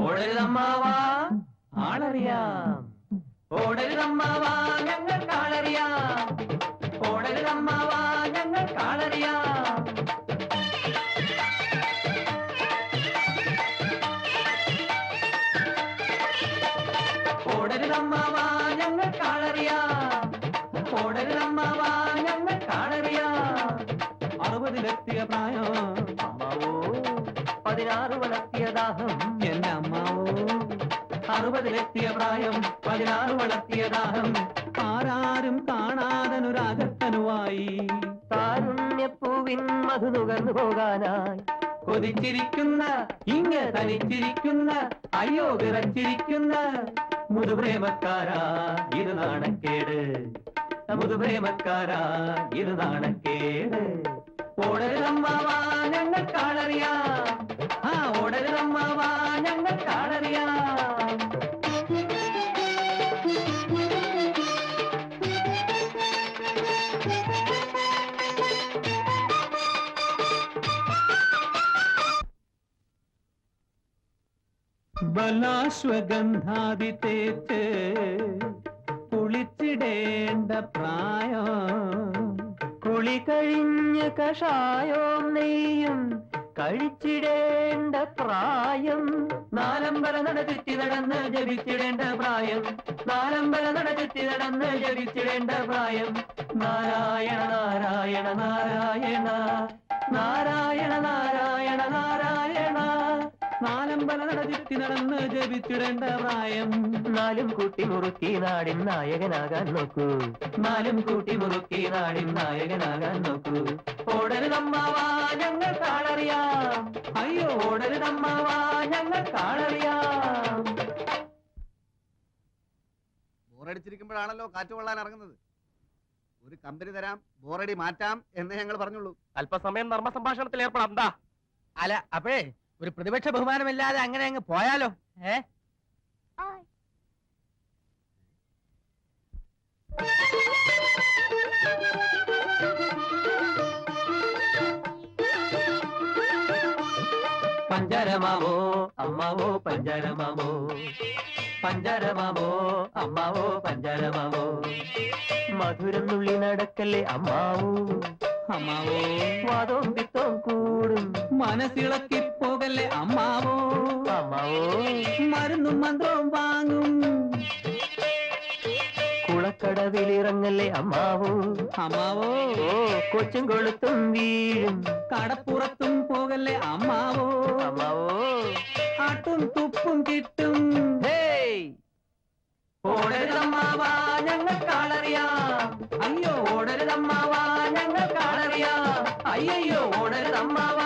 ഓടരുതമ്മാവാ ആളറിയാം, ഓടരുതമ്മാവാ ഞങ്ങൾക്കാളറിയാം, ഓടരുതമ്മാവാ ഞങ്ങൾക്കാളറിയാം. ഓടരുതമ്മാവാ ഞങ്ങൾക്കാളറിയാം, ഓടരുതമ്മാവാ ഞങ്ങൾക്കാളറിയാം. 60-ലെത്തിയ പ്രായം അമ്മാവോ, 16 വളർത്തിയ ദാഹം എന്റെ അമ്മാവോ. 60-ലെത്തിയ പ്രായം 16 വളർത്തിയ ദാഹം. ആരാരും കാണാതനുരാഗത്തനുവായി താരുണ്യപ്പൂവിൻ മധു നുകർന്നു പോകാനായി കൊതിച്ചിരിക്കുന്ന ഇങ്ങ് തനിച്ചിരിക്കുന്ന അയ്യോ വിറച്ചിരിക്കുന്ന മുതുപ്രേമക്കാരാ ഇത് നാണക്കേട്, മുതുപ്രേമക്കാരാ ഇത് നാണക്കേട്. ഓടരുതമ്മാവാ ഞങ്ങൾക്കാളറിയാം, ആ ഓടരുതമ്മാവാ ഞങ്ങൾക്കാളറിയാം. ബലാശ്വഗന്ധാദി തേച്ച് കുളിച്ചിടേണ്ട പ്രായം, കുളി കഴിഞ്ഞ് കഷായോം നെയ്യും കഴിച്ചിടേണ്ട പ്രായം. നാലമ്പല നട ചുറ്റി നടന്ന് ജപിച്ചിടേണ്ട പ്രായം, നാലമ്പല നട ചുറ്റി നടന്ന് ജപിച്ചിടേണ്ട പ്രായം. നാരായണ നാരായണ നാരായണ നാരായണ നാരായണ നാരായണ. നാലമ്പല നട ചുറ്റി നടന്ന് ജപിച്ചിടേണ്ട പ്രായം. നാലും കൂട്ടി മുറുക്കി നാടിൻ നായകനാകാൻ നോക്കൂ, നാലും കൂട്ടി മുറുക്കി നാടിൻ നായകനാകാൻ നോക്കൂ. ഓടരുതമ്മാവാ ഞങ്ങൾക്കാളറിയാം, അയ്യോ ഓടരുതമ്മാവാ ഞങ്ങൾക്കാളറിയാം. ബോറടിച്ചിരിക്കുമ്പോഴാണല്ലോ കാറ്റ് കൊള്ളാൻ ഇറങ്ങുന്നത്. ഒരു കമ്പനി തരാം, ബോറടി മാറ്റാം എന്ന് ഞങ്ങൾ പറഞ്ഞുള്ളൂ. അല്പസമയം നർമ്മ സംഭാഷണത്തിൽ ഏർപ്പെടാം. എന്താ അല്ല, അപ്പോഴേ ഒരു പ്രതിപക്ഷ ബഹുമാനമില്ലാതെ അങ്ങനെ അങ്ങ് പോയാലോ? പഞ്ചരമാമോ അമ്മാവോ പഞ്ചരമാമോ, പഞ്ചരമാമോ അമ്മാവോ പഞ്ചരമാമോ. മധുരം നുള്ളി നടക്കല്ലേ അമ്മാവോ, അമ്മാവോ. വാദവും പിത്തവും കൂടും മനസ്സിളക്കി പോകല്ലേ അമ്മാവോ, അമ്മാവോ. മരുന്നും മന്ത്രവും വാങ്ങും കുളക്കടവിലിറങ്ങല്ലേ അമ്മാവോ, അമ്മാവോ. കൊച്ചും കൊളുത്തും വീഴും കടപ്പുറത്തും പോകല്ലേ അമ്മാവോ, അമ്മാവോ. ആട്ടും തുപ്പും കിട്ടും. ഓടരുതമ്മാവാ ഞങ്ങൾക്കാളറിയാം, അയ്യോ ഓടരുതമ്മാവാ ഞങ്ങൾക്കാളറിയാം, അയ്യോ ഓടരുതമ്മാവാ